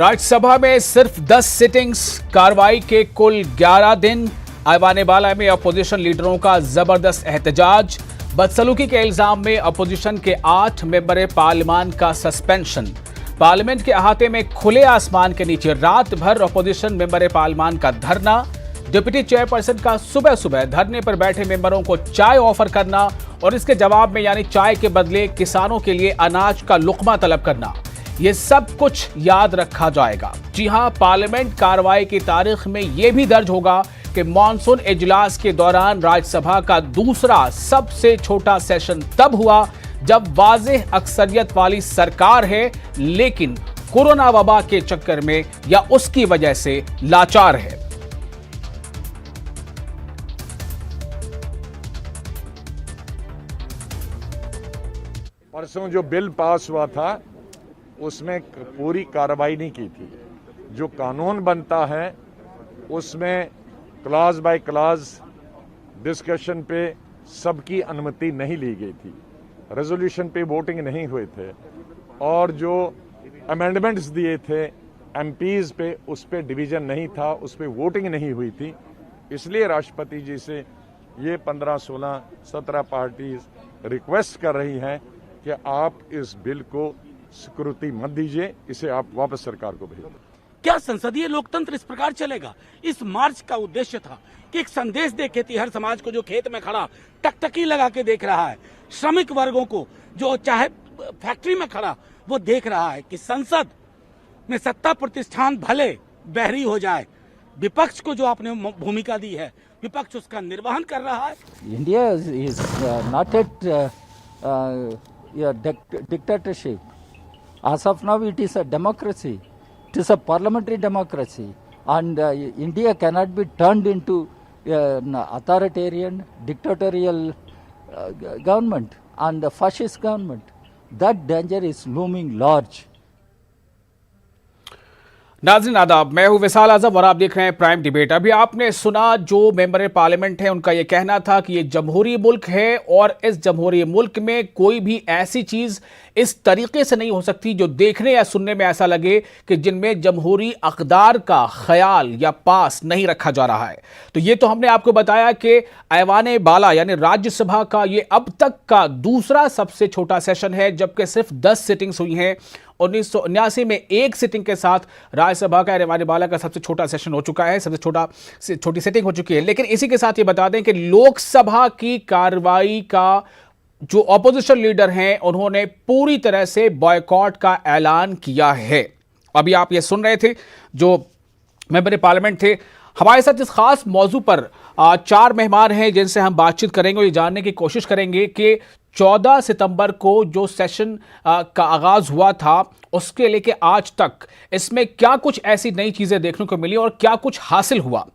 राज्यसभा में सिर्फ 10 सिटिंग्स, कार्रवाई के कुल 11 दिन। ऐवान बाला में अपोजिशन लीडरों का जबरदस्त एहतजाज। बदसलूकी के इल्जाम में अपोजिशन के 8 मेंबर पार्लियामान का सस्पेंशन। पार्लियामेंट के अहाते में खुले आसमान के नीचे रात भर अपोजिशन मेंबर पार्लियामान का धरना। डिप्टी चेयरपर्सन का सुबह सुबह धरने पर बैठे मेंबरों को चाय ऑफर करना और इसके जवाब में यानी चाय के बदले किसानों के लिए अनाज का लुकमा तलब करना। ये सब कुछ याद रखा जाएगा। जी हां, पार्लियामेंट कार्रवाई की तारीख में यह भी दर्ज होगा कि मॉनसून इजलास के दौरान राज्यसभा का दूसरा सबसे छोटा सेशन तब हुआ जब वाज़ेह अक्सरियत वाली सरकार है, लेकिन कोरोना वबा के चक्कर में या उसकी वजह से लाचार है। परसों जो बिल पास हुआ था उसमें पूरी कार्रवाई नहीं की थी। जो कानून बनता है उसमें क्लास बाय क्लास डिस्कशन पे सबकी अनुमति नहीं ली गई थी, रेजोल्यूशन पे वोटिंग नहीं हुए थे और जो अमेंडमेंट्स दिए थे एमपीज पे उस पे डिवीजन नहीं था, उस पे वोटिंग नहीं हुई थी। इसलिए राष्ट्रपति जी से ये 15, 16, 17 पार्टीज रिक्वेस्ट कर रही हैं कि आप इस बिल को स्वीकृति मत दीजिए, इसे आप वापस सरकार को भेजें। क्या संसदीय लोकतंत्र इस प्रकार चलेगा? इस मार्च का उद्देश्य था कि एक संदेश दे खेतीहर समाज को जो खेत में खड़ा टकटकी लगा के देख रहा है, श्रमिक वर्गों को जो चाहे फैक्ट्री में खड़ा वो देख रहा है कि संसद में सत्ता प्रतिष्ठान भले बहरी हो जाए, विपक्ष को जो आपने भूमिका दी है विपक्ष उसका निर्वहन कर रहा है। India is not at dictatorship. As of now, it is a democracy. It is a parliamentary democracy, and India cannot be turned into an authoritarian, dictatorial government and a fascist government. That danger is looming large. नाज़रीन आदाब, मैं हूं विशाल आज़म और आप देख रहे हैं prime debate. अभी आपने सुना जो मेंबर पार्लियामेंट है उनका यह कहना था कि ये जमहूरी मुल्क है और इस जमहूरी मुल्क में कोई भी ऐसी चीज़ इस तरीके से नहीं हो सकती जो देखने या सुनने में ऐसा लगे कि जिनमें जमहूरी अक़दार का ख्याल या पास नहीं रखा जा रहा है। तो ये तो हमने आपको बताया कि ऐवान बाला यानी राज्यसभा का ये अब तक का दूसरा सबसे छोटा सेशन है, जबकि सिर्फ 10 सिटिंग्स हुई हैं। 1979 में एक सिटिंग के साथ राज्यसभा का ऐवान बाला का सबसे छोटा सेशन हो चुका है, सबसे छोटी सिटिंग हो चुकी है। लेकिन इसी के साथ ये बता दें कि लोकसभा की कार्रवाई का जो ऑपोजिशन लीडर हैं उन्होंने पूरी तरह से बॉयकॉट का ऐलान किया है। अभी आप ये सुन रहे थे जो मेंबर पार्लियामेंट थे। हमारे साथ इस खास मौजू पर 4 मेहमान हैं जिनसे हम बातचीत करेंगे और ये जानने की कोशिश करेंगे कि 14 सितंबर को जो सेशन का आगाज हुआ था उसके लेके आज तक इसमें क्या कुछ ऐसी नई चीजें देखने को मिली और क्या कुछ हासिल हुआ।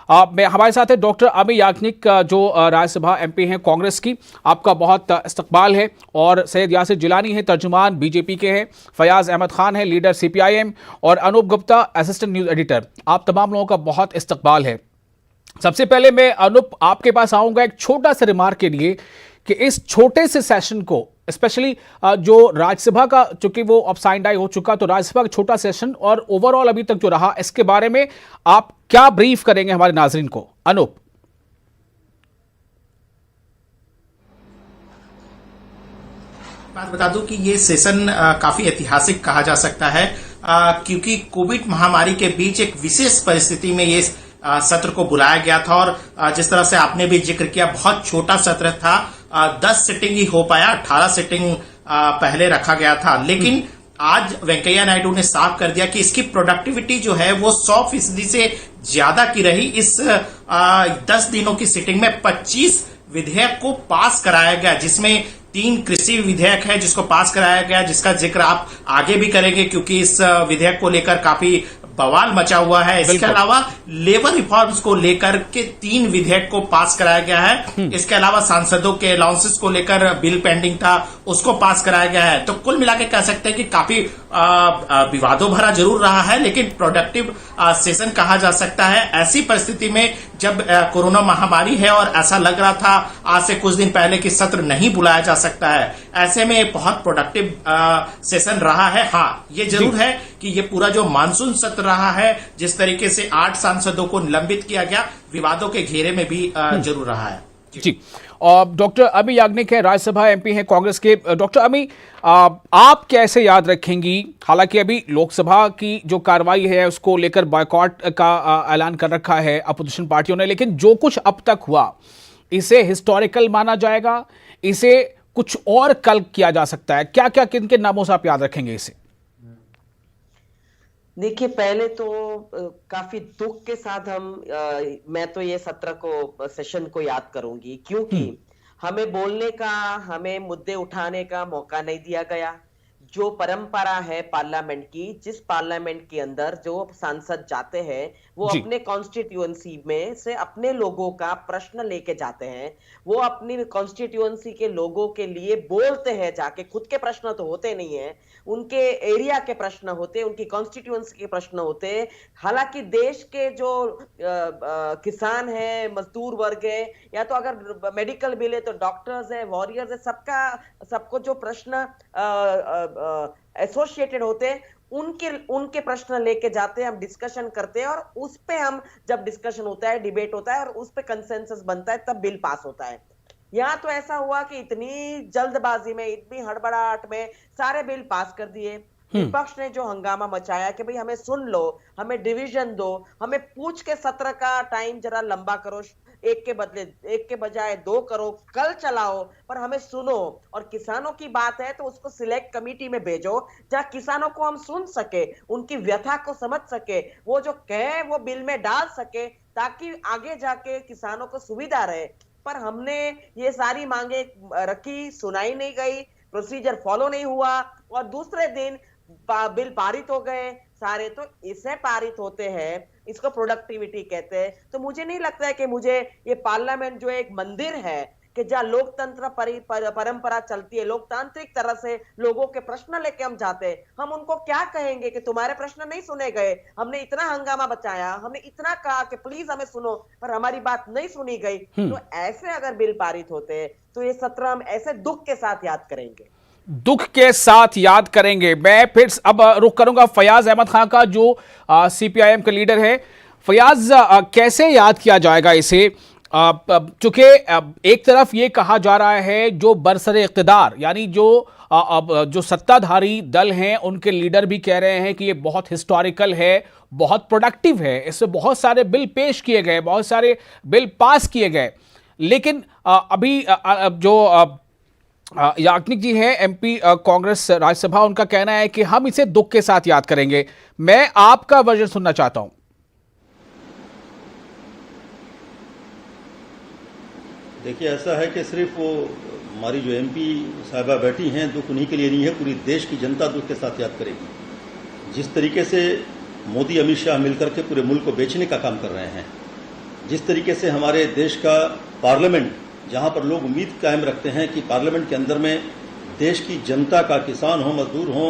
हमारे साथ है डॉक्टर अमी याज्ञनिक जो राज्यसभा एमपी हैं कांग्रेस की, आपका बहुत इस्तकबाल है। और सैयद यासिर जिलानी है, तर्जुमान बीजेपी के हैं। फयाज अहमद खान है, लीडर सीपीआईएम। और Anoop Gupta, assistant news editor. आप तमाम लोगों का बहुत इस्तकबाल है। सबसे पहले मैं अनूप आपके पास आऊँगा एक छोटा सा रिमार्क के लिए कि इस छोटे से सेशन को स्पेशली जो राज्यसभा का, चूंकि वो अब साइन डाई हो चुका, तो राज्यसभा का छोटा सेशन और ओवरऑल अभी तक जो रहा इसके बारे में आप क्या ब्रीफ करेंगे हमारे नाजरीन को? अनूप। बात बता दूं कि ये सेशन काफी ऐतिहासिक कहा जा सकता है क्योंकि कोविड महामारी के बीच एक विशेष परिस्थिति में ये सत्र को बुलाया गया था और जिस तरह से आपने भी जिक्र किया बहुत छोटा सत्र था। 10 सिटिंग ही हो पाया, 18 सिटिंग पहले रखा गया था। लेकिन आज वेंकैया नायडू ने साफ कर दिया कि इसकी प्रोडक्टिविटी जो है वो 100% से ज्यादा की रही। इस 10 दिनों की सिटिंग में 25 विधेयक को पास कराया गया, जिसमें 3 कृषि विधेयक है जिसको पास कराया गया, जिसका जिक्र आप आगे भी करेंगे क्योंकि इस विधेयक को लेकर काफी बवाल मचा हुआ है। इसके अलावा लेबर रिफॉर्म्स को लेकर के 3 विधेयक को पास कराया गया है। इसके अलावा सांसदों के अलाउंसेस को लेकर बिल पेंडिंग था, उसको पास कराया गया है। तो कुल मिलाकर कह सकते हैं कि काफी विवादों भरा जरूर रहा है, लेकिन प्रोडक्टिव सेशन कहा जा सकता है। ऐसी परिस्थिति में जब कोरोना महामारी है और ऐसा लग रहा था आज से कुछ दिन पहले कि सत्र नहीं बुलाया जा सकता है, ऐसे में बहुत प्रोडक्टिव सेशन रहा है। हाँ, ये जरूर है कि ये पूरा जो मानसून सत्र रहा है, जिस तरीके से 8 सांसदों को निलंबित किया गया, विवादों के घेरे में भी जरूर रहा है। जी, और डॉक्टर अमी याग्निक है, राज्यसभा एमपी हैं कांग्रेस के। डॉक्टर अमी, आप कैसे याद रखेंगी, हालांकि अभी लोकसभा की जो कार्रवाई है उसको लेकर बॉयकॉट का ऐलान कर रखा है अपोजिशन पार्टियों ने, लेकिन जो कुछ अब तक हुआ इसे हिस्टोरिकल माना जाएगा, इसे कुछ और कल किया जा सकता है? क्या क्या किन किन नामों से आप याद रखेंगे इसे? देखिए, पहले तो काफी दुख के साथ मैं तो ये सत्र को, सेशन को याद करूंगी, क्योंकि हमें बोलने का, हमें मुद्दे उठाने का मौका नहीं दिया गया। जो परंपरा है पार्लियामेंट की, जिस पार्लियामेंट के अंदर जो सांसद जाते हैं वो अपने कॉन्स्टिट्यूएंसी में से अपने लोगों का प्रश्न लेके जाते हैं, वो अपनी कॉन्स्टिट्यूएंसी के लोगों के लिए बोलते हैं जाके। खुद के प्रश्न तो होते नहीं है, उनके एरिया के प्रश्न होते, उनकी कॉन्स्टिट्यूएंसी के प्रश्न होते। हालांकि देश के जो किसान है, मजदूर वर्ग है, या तो अगर मेडिकल बिल है तो डॉक्टर्स है, वॉरियर्स है, सबको जो प्रश्न एसोसिएटेड होते हैं, उनके प्रश्न लेके जाते हैं, हम डिस्कशन करते हैं, और उस पे हम जब डिस्कशन होता है, डिबेट होता है और उस पे कंसेंसस बनता है, तब बिल पास होता है। यहाँ तो ऐसा हुआ कि इतनी जल्दबाजी में, इतनी हड़बड़ाहट में सारे बिल पास कर दिए। विपक्ष ने जो हंगामा मचाया कि भाई हमें सुन लो, हमें डिवीजन दो, हमें पूछ के सत्र का टाइम जरा लंबा करो, एक के बजाय 2 करो, कल चलाओ, पर हमें सुनो। और किसानों की बात है तो उसको सिलेक्ट कमेटी में भेजो, जहां किसानों को हम सुन सके, उनकी व्यथा को समझ सके, वो जो कहे वो बिल में डाल सके, ताकि आगे जाके किसानों को सुविधा रहे। पर हमने ये सारी मांगे रखी, सुनाई नहीं गई, प्रोसीजर फॉलो नहीं हुआ, और दूसरे दिन बिल पारित हो गए सारे। तो इसे पारित होते हैं, इसको प्रोडक्टिविटी कहते हैं। तो मुझे नहीं लगता है कि मुझे ये पार्लियामेंट जो एक मंदिर है, कि जहाँ लोकतंत्र परंपरा चलती है, लोकतांत्रिक तरह से लोगों के प्रश्न लेके हम जाते हैं, हम उनको क्या कहेंगे कि तुम्हारे प्रश्न नहीं सुने गए, हमने इतना हंगामा बचाया, हमने इतना कहा कि प्लीज हमें सुनो, पर हमारी बात नहीं सुनी गई। तो ऐसे अगर बिल पारित होते हैं तो ये सत्र हम ऐसे दुख के साथ याद करेंगे, दुख के साथ याद करेंगे। मैं फिर अब रुख करूंगा फयाज अहमद खान का, जो सीपीआईएम के लीडर है। फयाज, कैसे याद किया जाएगा इसे? चूंकि एक तरफ ये कहा जा रहा है जो बरसरे इख्तिदार, यानी जो सत्ताधारी दल हैं, उनके लीडर भी कह रहे हैं कि ये बहुत हिस्टोरिकल है, बहुत प्रोडक्टिव है, इससे बहुत सारे बिल पेश किए गए, बहुत सारे बिल पास किए गए। लेकिन अभी जो याग्निक जी हैं, एमपी कांग्रेस राज्यसभा, उनका कहना है कि हम इसे दुख के साथ याद करेंगे। मैं आपका वर्जन सुनना चाहता हूं। देखिए, ऐसा है कि सिर्फ वो हमारी जो एमपी साहिबा बैठी हैं, दुख उन्हीं के लिए नहीं है, पूरी देश की जनता दुख के साथ याद करेगी। जिस तरीके से मोदी अमित शाह मिलकर के पूरे मुल्क को बेचने का काम कर रहे हैं, जिस तरीके से हमारे देश का पार्लियामेंट, जहां पर लोग उम्मीद कायम रखते हैं कि पार्लियामेंट के अंदर में देश की जनता का, किसान हो, मजदूर हो,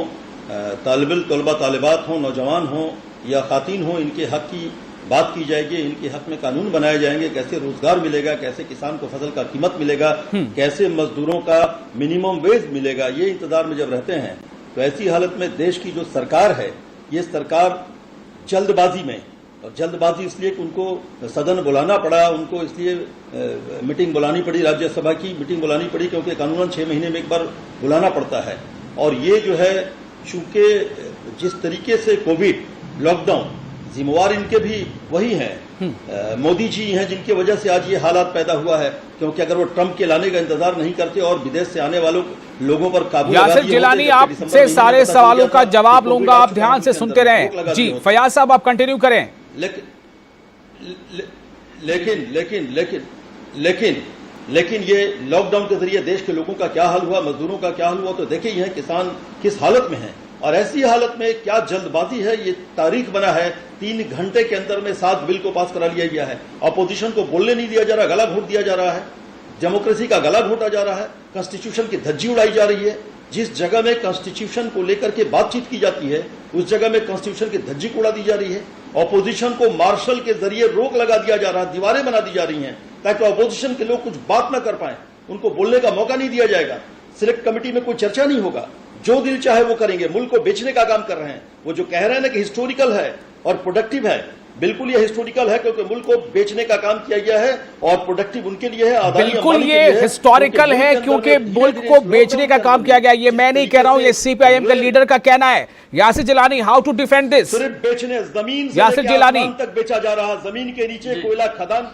तलबा तालिबात हो, नौजवान हो या खातीन हो, इनके हक की बात की जाएगी, इनके हक में कानून बनाए जाएंगे, कैसे रोजगार मिलेगा, कैसे किसान को फसल का कीमत मिलेगा, कैसे मजदूरों का मिनिमम वेज मिलेगा, ये इंतजार में जब रहते हैं, तो ऐसी हालत में देश की जो सरकार है, ये सरकार जल्दबाजी में, और जल्दबाजी इसलिए कि उनको सदन बुलाना पड़ा, उनको इसलिए मीटिंग बुलानी पड़ी, राज्यसभा की मीटिंग बुलानी पड़ी, क्योंकि कानूनन 6 महीने में एक बार बुलाना पड़ता है। और ये जो है, चूंकि जिस तरीके से कोविड लॉकडाउन, जिम्मेवार इनके भी वही हैं, मोदी जी हैं, जिनकी वजह से आज ये हालात पैदा हुआ है। क्योंकि अगर वो ट्रंप के लाने का इंतजार नहीं करते और विदेश से आने वालों लोगों पर काबू यासिर जिलानी, आपसे सारे सवालों का जवाब लूंगा, आप ध्यान से सुनते रहें। जी फयाज साहब, आप कंटिन्यू करें। लेकिन ये लॉकडाउन के जरिए देश के लोगों का क्या हाल हुआ, मजदूरों का क्या हाल हुआ, तो देखिए यह किसान किस हालत में है। और ऐसी हालत में क्या जल्दबाजी है, ये तारीख बना है, 3 घंटे के अंदर में 7 बिल को पास करा लिया गया है। अपोजिशन को बोलने नहीं दिया जा रहा, गला घोट दिया जा रहा है, डेमोक्रेसी का गला घोटा जा रहा है, कॉन्स्टिट्यूशन की धज्जी उड़ाई जा रही है। जिस जगह में कॉन्स्टिट्यूशन को लेकर के बातचीत की जाती है उस जगह में कॉन्स्टिट्यूशन की धज्जी उड़ा दी जा रही है। ऑपोजिशन को मार्शल के जरिए रोक लगा दिया जा रहा है, दीवारें बना दी जा रही हैं ताकि ऑपोजिशन के लोग कुछ बात ना कर पाए, उनको बोलने का मौका नहीं दिया जाएगा। सिलेक्ट कमेटी में कोई चर्चा नहीं होगा, जो दिल चाहे वो करेंगे। मुल्क को बेचने का काम कर रहे हैं। वो जो कह रहे हैं ना कि हिस्टोरिकल है और प्रोडक्टिव है, बिल्कुल ये हिस्टोरिकल है क्योंकि मुल्क को बेचने का काम किया गया है और प्रोडक्टिव उनके लिए है। बिल्कुल ये हिस्टोरिकल है क्योंकि मुल्क को बेचने का काम किया गया। ये मैं नहीं कह रहा हूं, ये सीपीआईएम का लीडर का कहना है। Yasir Jilani, how to defend this? सिर्फ बेचने, जमीन से यासिर जिलानी तक बेचा जा रहा, जमीन के नीचे कोयला खदान,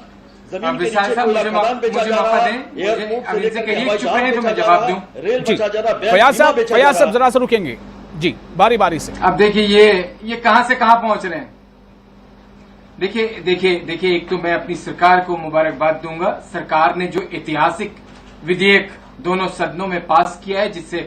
जमीन के विशाल नीचे साहब, कोयला मुझे खदान बेचा जा मौका रहा, दें। एयरपोर्ट से अभी से लेकर कहिए, हवाई चुप जहाज रहे तो मैं बेचा जवाब जा दूं। रहा, रेल जी बेचा जा रहा, बैंक फयाज बीमा साहब, बेचा फयाज जा साहब रहा। जरा सा रुकेंगे जी, बारी बारी से। अब देखिए ये कहां से कहां पहुंच रहे हैं। देखिए एक तो मैं अपनी सरकार को मुबारकबाद दूंगा। सरकार ने जो ऐतिहासिक विधेयक दोनों सदनों में पास किया है जिससे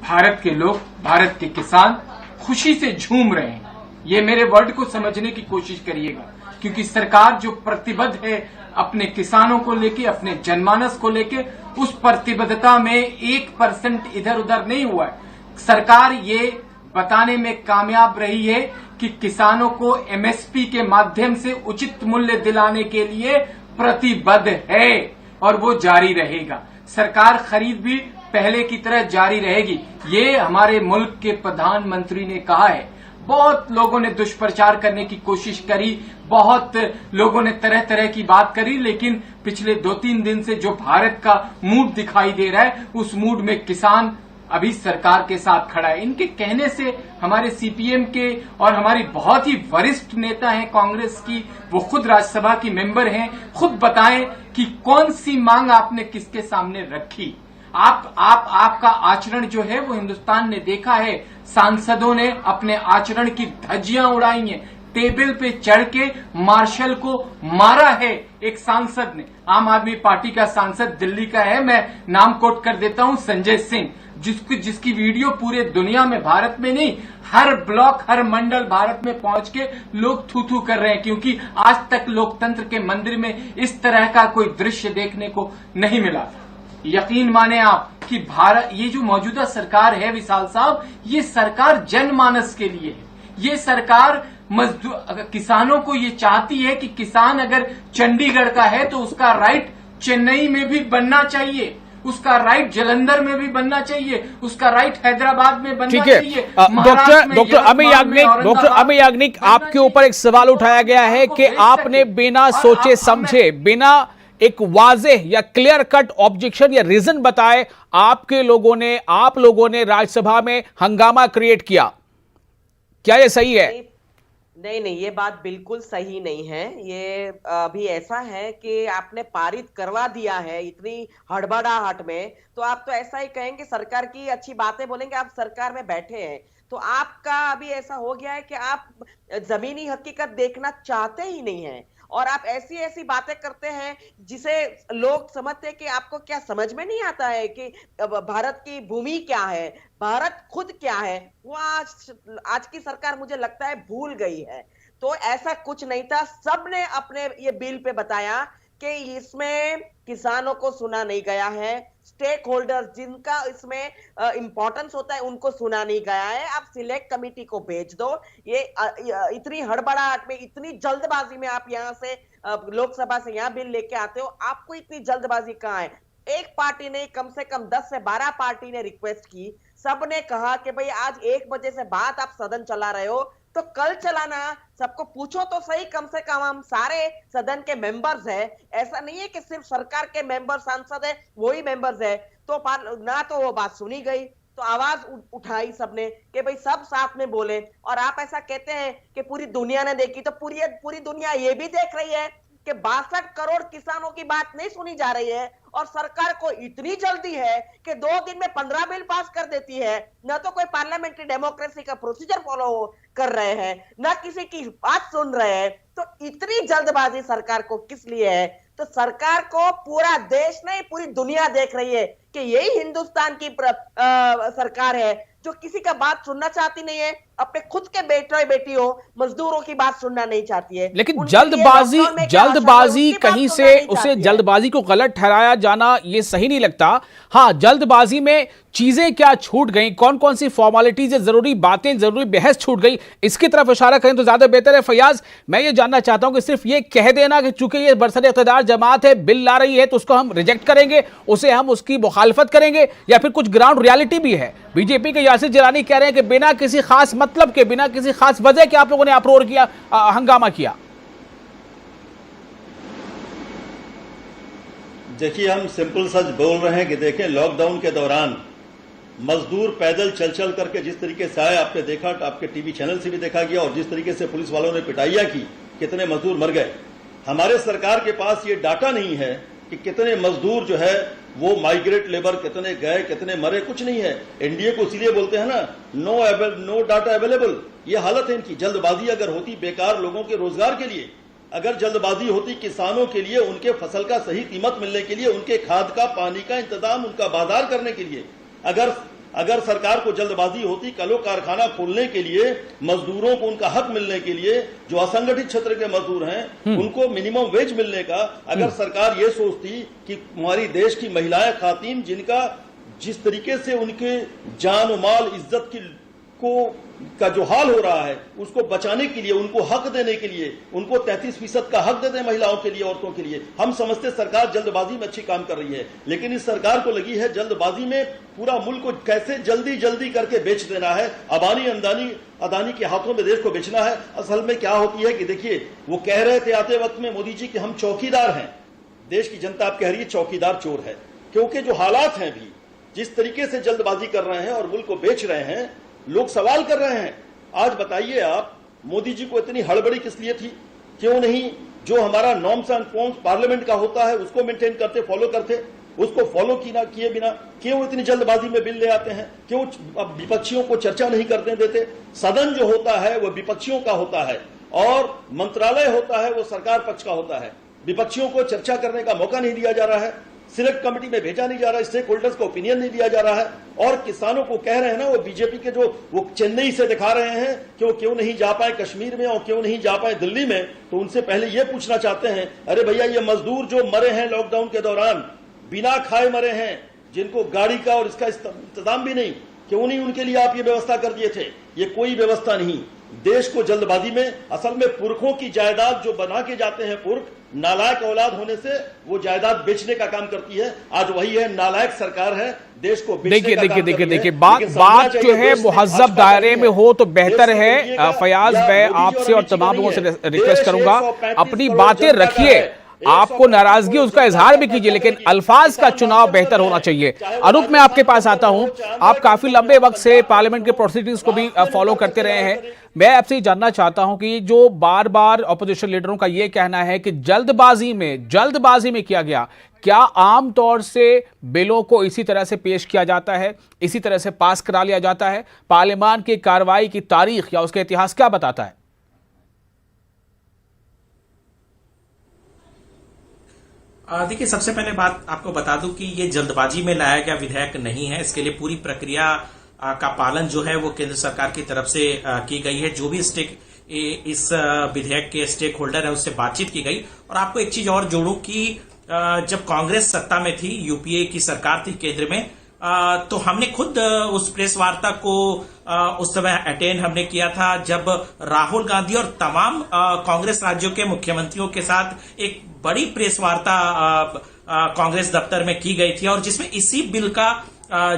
भारत के लोग, भारत के किसान खुशी से झूम रहे हैं। ये मेरे वर्ड को समझने की कोशिश करिएगा क्योंकि सरकार जो प्रतिबद्ध है अपने किसानों को लेके, अपने जनमानस को लेके, उस प्रतिबद्धता में 1% इधर उधर नहीं हुआ है। सरकार ये बताने में कामयाब रही है कि किसानों को एमएसपी के माध्यम से उचित मूल्य दिलाने के लिए प्रतिबद्ध है और वो जारी रहेगा। सरकार खरीद भी पहले की तरह जारी रहेगी। ये हमारे मुल्क के प्रधानमंत्री ने कहा है। बहुत लोगों ने दुष्प्रचार करने की कोशिश करी, बहुत लोगों ने तरह तरह की बात करी, लेकिन पिछले 2-3 दिन से जो भारत का मूड दिखाई दे रहा है उस मूड में किसान अभी सरकार के साथ खड़ा है। इनके कहने से हमारे सीपीएम के और हमारी बहुत ही वरिष्ठ नेता हैं कांग्रेस की, वो खुद राज्यसभा की मेंबर हैं, खुद बताएं कि कौन सी मांग आपने किसके सामने रखी। आपका आचरण जो है वो हिंदुस्तान ने देखा है। सांसदों ने अपने आचरण की धज्जियां उड़ाई हैं। टेबल पे चढ़ के मार्शल को मारा है एक सांसद ने, आम आदमी पार्टी का सांसद दिल्ली का है, मैं नाम कोट कर देता हूं, संजय सिंह, जिसकी वीडियो पूरे दुनिया में, भारत में नहीं, हर ब्लॉक, हर मंडल भारत में पहुंच के लोग थू थू कर रहे हैं क्योंकि आज तक लोकतंत्र के मंदिर में इस तरह का कोई दृश्य देखने को नहीं मिला। यकीन माने आप कि भारत, ये जो मौजूदा सरकार है विशाल साहब, ये सरकार जनमानस के लिए है। ये सरकार किसानों को ये चाहती है कि किसान अगर चंडीगढ़ का है तो उसका राइट चेन्नई में भी बनना चाहिए, उसका राइट जालंधर में भी बनना चाहिए, उसका राइट हैदराबाद में बनना चाहिए। डॉक्टर अमित याज्ञनिक, आपके ऊपर एक सवाल उठाया गया है कि आपने बिना सोचे समझे, बिना एक वाज़ेह या क्लियर कट ऑब्जेक्शन या रीजन बताए आप लोगों ने राज्यसभा में हंगामा क्रिएट किया। क्या ये सही है? नहीं, ये बात बिल्कुल सही नहीं है। ये अभी ऐसा है कि आपने पारित करवा दिया है इतनी हड़बड़ाहट में, तो आप तो ऐसा ही कहेंगे, सरकार की अच्छी बातें बोलेंगे। आप सरकार में बैठे हैं तो आपका अभी ऐसा हो गया है कि आप जमीनी हकीकत देखना चाहते ही नहीं हैं और आप ऐसी ऐसी बातें करते हैं जिसे लोग समझते हैं कि आपको क्या समझ में नहीं आता है कि भारत की भूमि क्या है, भारत खुद क्या है। वो आज की सरकार मुझे लगता है भूल गई है। तो ऐसा कुछ नहीं था। सबने अपने ये बिल पे बताया कि इसमें किसानों को सुना नहीं गया है, स्टेक होल्डर्स जिनका इसमें इंपॉर्टेंस होता है उनको सुना नहीं गया है। आप सिलेक्ट कमेटी को भेज दो। ये इतनी हड़बड़ाहट में, इतनी जल्दबाजी में आप यहां से लोकसभा से यहां बिल लेके आते हो, आपको इतनी जल्दबाजी कहां है? एक पार्टी नहीं, कम से कम 10 से 12 पार्टी ने रिक्वेस्ट की। सबने कहा कि भाई आज 1 बजे से बाद आप सदन चला रहे हो तो कल चलाना। सबको पूछो तो सही, कम से कम हम सारे सदन के मेंबर्स हैं। ऐसा नहीं है कि सिर्फ सरकार के मेंबर, सांसद है वही मेंबर्स है। तो ना तो वो बात सुनी गई, तो आवाज उठाई सबने कि भाई सब साथ में बोले। और आप ऐसा कहते हैं कि पूरी दुनिया ने देखी, तो पूरी दुनिया ये भी देख रही है कि 62 करोड़ किसानों की बात नहीं सुनी जा रही है और सरकार को इतनी जल्दी है कि 2 दिन में 15 बिल पास कर देती है। न तो कोई पार्लियामेंट्री डेमोक्रेसी का प्रोसीजर फॉलो कर रहे हैं, न किसी की बात सुन रहे हैं। तो इतनी जल्दबाजी सरकार को किस लिए है? तो सरकार को पूरा देश नहीं, पूरी दुनिया देख रही है कि यही हिंदुस्तान की सरकार है जो किसी का बात सुनना चाहती नहीं है, अपने खुद के बेटे बेटियों मजदूरों की बात सुनना नहीं चाहती है। लेकिन उनके लिए जल्दबाजी लॉकडाउन में क्या आशा है, जल्दबाजी उसकी बात कहीं सुनना से नहीं उसे चाहती है। जल्दबाजी को गलत ठहराया जाना ये सही नहीं लगता। हाँ, जल्दबाजी में चीजें क्या छूट गई, कौन कौन सी फॉर्मेलिटीज, जरूरी बातें, जरूरी बहस छूट गई, इसकी तरफ इशारा करें तो ज्यादा बेहतर है। फयाज, मैं ये जानना चाहता हूं कि सिर्फ ये कह देना कि चूंकि ये बरसर इक़्तिदार जमात है, बिल ला रही है तो उसको हम रिजेक्ट करेंगे, उसे हम उसकी मुखालफत करेंगे, या फिर कुछ ग्राउंड रियलिटी भी है? बीजेपी के यासिर जिलानी कह रहे हैं कि बिना किसी खास मतलब के, बिना किसी खास वजह के आप लोगों ने अप्रोर किया, हंगामा किया। देखिए, हम सिंपल सच बोल रहे हैं कि देखें, लॉकडाउन के दौरान मजदूर पैदल चल चल करके जिस तरीके से आए, आपने देखा, आपके टीवी चैनल से भी देखा गया, और जिस तरीके से पुलिस वालों ने पिटाइयां की, कितने मजदूर मर गए। हमारे सरकार के पास ये डाटा नहीं है कि कितने मजदूर जो है वो माइग्रेट लेबर कितने गए, कितने मरे, कुछ नहीं है। एनडीए को इसीलिए बोलते हैं ना, नो डाटा अवेलेबल। ये हालत है इनकी। जल्दबाजी अगर होती बेकार लोगों के रोजगार के लिए, अगर जल्दबाजी होती किसानों के लिए, उनके फसल का सही कीमत मिलने के लिए, उनके खाद का, पानी का इंतजाम, उनका बाजार करने के लिए, अगर सरकार को जल्दबाजी होती कलो कारखाना खोलने के लिए, मजदूरों को उनका हक मिलने के लिए, जो असंगठित क्षेत्र के मजदूर हैं उनको मिनिमम वेज मिलने का, अगर सरकार ये सोचती कि हमारी देश की महिलाएं, खातीन, जिनका जिस तरीके से उनके जान और माल, इज्जत का जो हाल हो रहा है, उसको बचाने के लिए, उनको हक देने के लिए, उनको 33% का हक देते हैं महिलाओं के लिए, औरतों के लिए, हम समझते सरकार जल्दबाजी में अच्छी काम कर रही है। लेकिन इस सरकार को लगी है जल्दबाजी में पूरा मुल्क को कैसे जल्दी जल्दी करके बेच देना है, अदानी के हाथों में देश को बेचना है। असल में क्या होती है कि देखिए, वो कह रहे थे आते वक्त में मोदी जी कि हम चौकीदार हैं, देश की जनता आप कह रही है चौकीदार चोर है, क्योंकि जो हालात हैं भी, जिस तरीके से जल्दबाजी कर रहे हैं और मुल्क को बेच रहे हैं, लोग सवाल कर रहे हैं। आज बताइए आप, मोदी जी को इतनी हड़बड़ी किस लिए थी? क्यों नहीं जो हमारा नॉर्म्स एंड फॉर्म्स पार्लियामेंट का होता है उसको मेंटेन करते, फॉलो करते, उसको फॉलो किए बिना क्यों इतनी जल्दबाजी में बिल ले आते हैं? क्यों अब विपक्षियों को चर्चा नहीं करने देते? सदन जो होता है वो विपक्षियों का होता है और मंत्रालय होता है वो सरकार पक्ष का होता है। विपक्षियों को चर्चा करने का मौका नहीं दिया जा रहा है, सिलेक्ट कमेटी में भेजा नहीं जा रहा है, स्टेक होल्डर्स को ओपिनियन नहीं दिया जा रहा है। और किसानों को कह रहे हैं ना, वो बीजेपी के जो वो चेन्नई से दिखा रहे हैं कि वो क्यों नहीं जा पाए कश्मीर में और क्यों नहीं जा पाए दिल्ली में, तो उनसे पहले ये पूछना चाहते हैं, अरे भैया, ये मजदूर जो मरे हैं लॉकडाउन के दौरान, बिना खाए मरे हैं, जिनको गाड़ी का और इसका इंतजाम भी नहीं, क्यों नहीं उनके लिए आप ये व्यवस्था कर दिए थे? ये कोई व्यवस्था नहीं। देश को जल्दबाजी में, असल में पुरखों की जायदाद जो बना के जाते हैं, पुरख नालायक औलाद होने से वो जायदाद बेचने का काम करती है। आज वही है, नालायक सरकार है, देश को बेचने का काम करती है। देखिए, बात जो है मुहज्जब दायरे में हो तो बेहतर है। फयाज, मैं आपसे और तमाम लोगों से रिक्वेस्ट करूंगा, अपनी बातें रखिए, आपको नाराजगी उसका इजहार भी कीजिए, लेकिन अल्फाज का चुनाव बेहतर होना चाहिए। अनूप, मैं आपके पास आता हूं, आप काफी लंबे वक्त से पार्लियामेंट के प्रोसीडिंग्स को भी फॉलो करते रहे हैं। मैं आपसे जानना चाहता हूं कि जो बार बार ऑपोजिशन लीडरों का यह कहना है कि जल्दबाजी में किया गया, क्या आमतौर से बिलों को इसी तरह से पेश किया जाता है, इसी तरह से पास करा लिया जाता है? पार्लियामान की कार्रवाई की तारीख या उसका इतिहास क्या बताता है? देखिए, सबसे पहले बात आपको बता दूं कि ये जल्दबाजी में लाया गया विधेयक नहीं है। इसके लिए पूरी प्रक्रिया का पालन जो है वो केंद्र सरकार की तरफ से की गई है। जो भी इस विधेयक के स्टेक होल्डर है उससे बातचीत की गई। और आपको एक चीज और जोड़ूं कि जब कांग्रेस सत्ता में थी, यूपीए की सरकार थी केंद्र में, तो हमने खुद उस प्रेस वार्ता को उस समय अटेंड हमने किया था, जब राहुल गांधी और तमाम कांग्रेस राज्यों के मुख्यमंत्रियों के साथ एक बड़ी प्रेस वार्ता कांग्रेस दफ्तर में की गई थी, और जिसमें इसी बिल का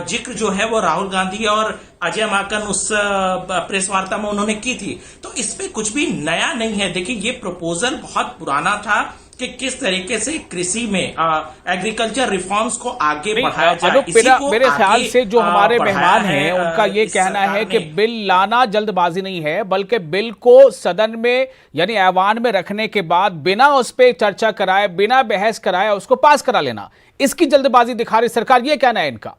जिक्र जो है वो राहुल गांधी और अजय माकन उस प्रेस वार्ता में उन्होंने की थी। तो इसमें कुछ भी नया नहीं है। देखिए, ये प्रपोजल बहुत पुराना था कि किस तरीके से कृषि में एग्रीकल्चर रिफॉर्म्स को आगे बढ़ाया जाए। मेरे ख्याल से जो हमारे मेहमान हैं उनका ये कहना है कि बिल लाना जल्दबाजी नहीं है, बल्कि बिल को सदन में यानी ऐवान में रखने के बाद बिना उस पर चर्चा कराए, बिना बहस कराए उसको पास करा लेना, इसकी जल्दबाजी दिखा रही सरकार, ये कहना है इनका।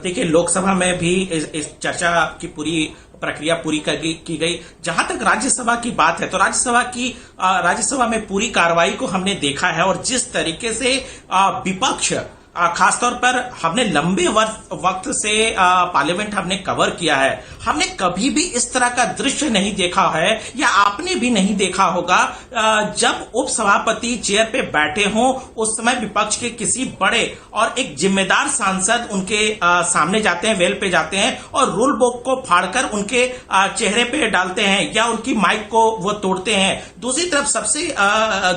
देखिए, लोकसभा में भी इस चर्चा की पूरी प्रक्रिया पूरी की गई। जहां तक राज्यसभा की बात है, तो राज्यसभा में पूरी कार्रवाई को हमने देखा है, और जिस तरीके से विपक्ष खासतौर पर हमने लंबे वक्त से पार्लियामेंट हमने कवर किया है, हमने कभी भी इस तरह का दृश्य नहीं देखा है या आपने भी नहीं देखा होगा। जब उपसभापति चेयर पे बैठे हों उस समय विपक्ष के किसी बड़े और एक जिम्मेदार सांसद उनके सामने जाते हैं, वेल पे जाते हैं और रूल बुक को फाड़कर उनके चेहरे पे डालते हैं या उनकी माइक को वो तोड़ते हैं। दूसरी तरफ सबसे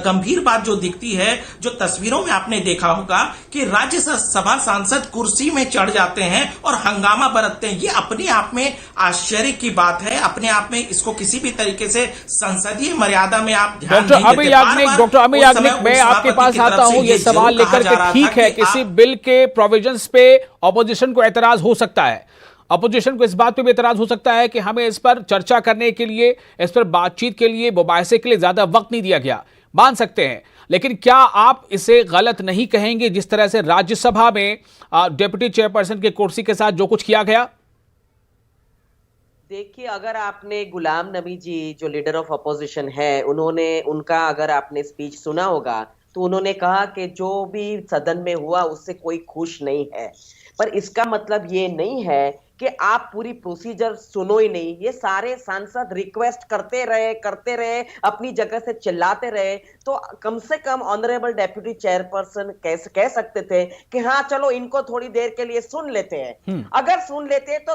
गंभीर बात जो दिखती है, जो तस्वीरों में आपने देखा होगा कि राज्यसभा सांसद कुर्सी में चढ़ जाते हैं और हंगामा बरतते हैं। ये अपने आप में आश्चर्य की बात है, अपने आप में इसको किसी भी तरीके से संसदीय मर्यादा में आप ध्यान डॉक्टर नहीं अमी देते। याग्निक, डॉक्टर अमी याग्निक, मैं आपके पास आता हूं ये सवाल लेकर के, ठीक है किसी बिल के प्रोविजंस पे ऑपोजिशन को एतराज हो सकता है, अपोजिशन को इस बात पे भी एतराज हो सकता है कि हमें इस पर चर्चा करने के लिए, इस पर बातचीत के लिए, मुबाहिसे के लिए ज्यादा वक्त नहीं दिया गया, मान सकते हैं। लेकिन क्या आप इसे गलत नहीं कहेंगे जिस तरह से राज्यसभा में डिप्टी चेयरपर्सन के कुर्सी के साथ जो कुछ किया गया? देखिए, अगर आपने गुलाम नबी जी जो लीडर ऑफ अपोजिशन है, उनका अगर आपने स्पीच सुना होगा तो उन्होंने कहा कि जो भी सदन में हुआ उससे कोई खुश नहीं है। पर इसका मतलब ये नहीं है कि आप पूरी प्रोसीजर सुनो ही नहीं। ये सारे सांसद रिक्वेस्ट करते रहे, अपनी जगह से चिल्लाते रहे, तो कम से कम ऑनरेबल डेप्यूटी चेयरपर्सन कह सकते थे कि हाँ चलो इनको थोड़ी देर के लिए सुन लेते हैं। अगर सुन लेते तो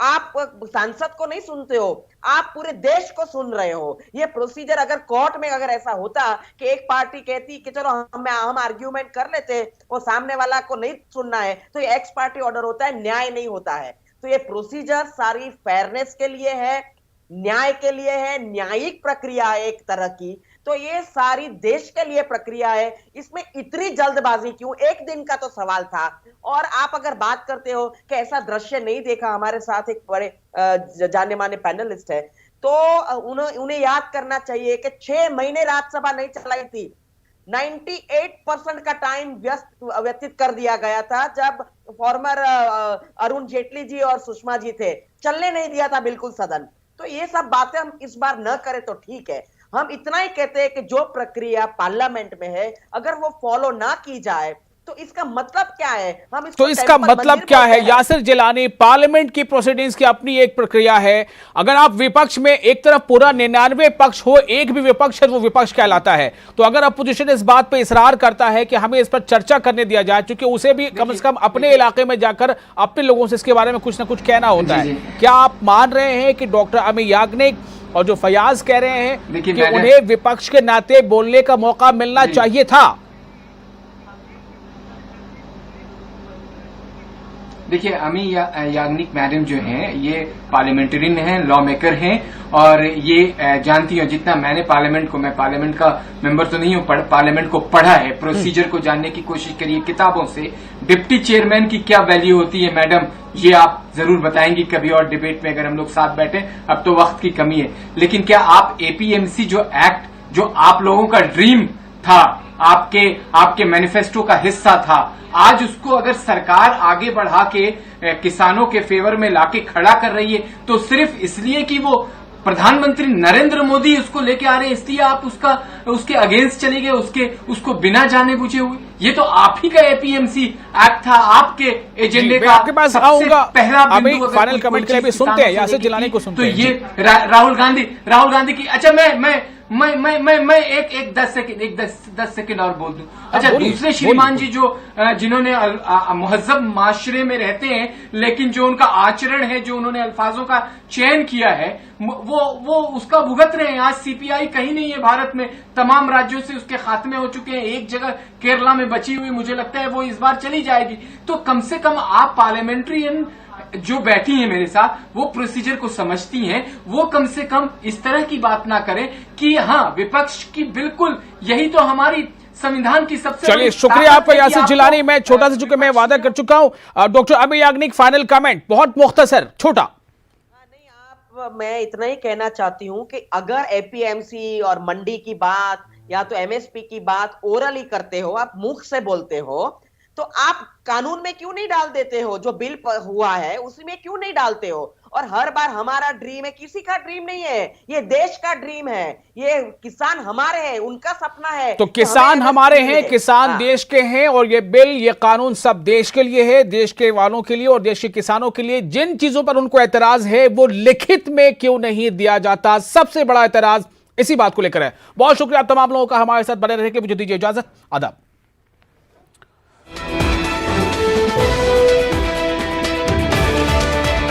आप सांसद को नहीं सुनते हो, आप पूरे देश को सुन रहे हो। ये प्रोसीजर अगर कोर्ट में अगर ऐसा होता कि एक पार्टी कहती कि चलो हम आर्ग्यूमेंट कर लेते और सामने वाला को नहीं सुनना है, तो ये एक्स पार्टी ऑर्डर होता है, न्याय नहीं होता है। तो ये प्रोसीजर सारी फेयरनेस के लिए है, न्याय के लिए है, न्यायिक प्रक्रिया है एक तरह की। तो ये सारी देश के लिए प्रक्रिया है, इसमें इतनी जल्दबाजी क्यों? एक दिन का तो सवाल था। और आप अगर बात करते हो कि ऐसा दृश्य नहीं देखा, हमारे साथ एक बड़े जाने माने पैनलिस्ट है, तो उन्हें याद करना चाहिए कि 6 महीने राज्यसभा नहीं चलाई थी। 98% का टाइम व्यतीत कर दिया गया था जब फॉर्मर अरुण जेटली जी और सुषमा जी थे, चलने नहीं दिया था बिल्कुल सदन। तो ये सब बातें हम इस बार न करें तो ठीक है। हम इतना ही कहते हैं कि जो प्रक्रिया पार्लियामेंट में है अगर वो फॉलो ना की जाए तो इसका मतलब क्या है? हम इसको तो इसका मतलब क्या है यासिर जिलानी? पार्लियामेंट की प्रोसीडिंग्स की अपनी एक प्रक्रिया है। अगर आप विपक्ष में एक तरफ पूरा 99 पक्ष हो, एक भी विपक्ष है, वो विपक्ष कहलाता है। तो अगर अपोजिशन इस बात पे इसरार करता है कि हमें इस पर चर्चा करने दिया जाए, क्योंकि उसे भी कम से कम अपने इलाके में जाकर अपने लोगों से इसके बारे में कुछ ना कुछ कहना होता है, क्या आप मान रहे हैं कि डॉक्टर अमी याग्निक और जो फयाज कह रहे हैं कि उन्हें विपक्ष के नाते बोलने का मौका मिलना चाहिए था? देखिए, अमी याग्निक मैडम जो हैं ये पार्लियामेंटेरियन हैं, लॉ मेकर हैं और ये जानती हैं। जितना मैं पार्लियामेंट का मेंबर तो नहीं हूं, पार्लियामेंट को पढ़ा है, प्रोसीजर को जानने की कोशिश करी है किताबों से। डिप्टी चेयरमैन की क्या वैल्यू होती है मैडम, ये आप जरूर बताएंगी कभी और डिबेट में अगर हम लोग साथ बैठे। अब तो वक्त की कमी है, लेकिन क्या आप एपीएमसी जो एक्ट जो आप लोगों का ड्रीम था, आपके मैनिफेस्टो का हिस्सा था, आज उसको अगर सरकार आगे बढ़ा के किसानों के फेवर में लाके खड़ा कर रही है तो सिर्फ इसलिए कि वो प्रधानमंत्री नरेंद्र मोदी उसको लेके आ रहे हैं, इसलिए आप उसके अगेंस्ट चले गए, उसको बिना जाने बुझे हुए? ये तो आप ही का एपीएमसी एक्ट था, आपके एजेंडे का आपके पास आऊंगा। पहला बिंदु। फाइनल कमेंट के लिए भी सुनते हैं यासिर जिलानी को, सुनते हैं। तो ये राहुल गांधी की, अच्छा मैं एक 10 सेकंड और बोल दूं। अच्छा, दूसरे श्रीमान जी जिन्होंने मुहज्जब माशरे में रहते हैं, लेकिन जो उनका आचरण है, जो उन्होंने अल्फाजों का चयन किया है, वो उसका भुगत रहे हैं। आज सीपीआई कहीं नहीं है भारत में, तमाम राज्यों से उसके खात्मे हो चुके हैं, एक जगह केरला में बची हुई, मुझे लगता है वो इस बार चली जाएगी। तो कम से कम आप पार्लियामेंट्रियन जो बैठी हैं मेरे साथ, वो प्रोसीजर को समझती हैं, वो कम से कम इस तरह की बात ना करें कि हाँ विपक्ष की बिल्कुल यही तो हमारी संविधान की सबसे। चलिए, शुक्रिया आपका यासिर जिलानी। मैं छोटा सा, चूंकि मैं वादा कर चुका हूं, डॉक्टर अमी याग्निक फाइनल कमेंट बहुत मुख्तसर, छोटा। मैं इतना ही कहना चाहती हूं कि अगर एपीएमसी और मंडी की बात या तो एमएसपी की बात ओरली करते हो, आप मुख से बोलते हो, तो आप कानून में क्यों नहीं डाल देते हो? जो बिल हुआ है उसमें क्यों नहीं डालते हो? और हर बार हमारा ड्रीम है, किसी का ड्रीम नहीं है, ये देश का ड्रीम है, ये किसान हमारे हैं, उनका सपना है। तो किसान हमारे हैं, किसान देश के हैं, और ये बिल, ये कानून सब देश के लिए है, देश के वालों के लिए और देश के किसानों के लिए। जिन चीजों पर उनको एतराज है वो लिखित में क्यों नहीं दिया जाता, सबसे बड़ा एतराज इसी बात को लेकर है। बहुत शुक्रिया आप तमाम लोगों का हमारे साथ बने रहने के लिए। मुझे दीजिए इजाजत, आदाब।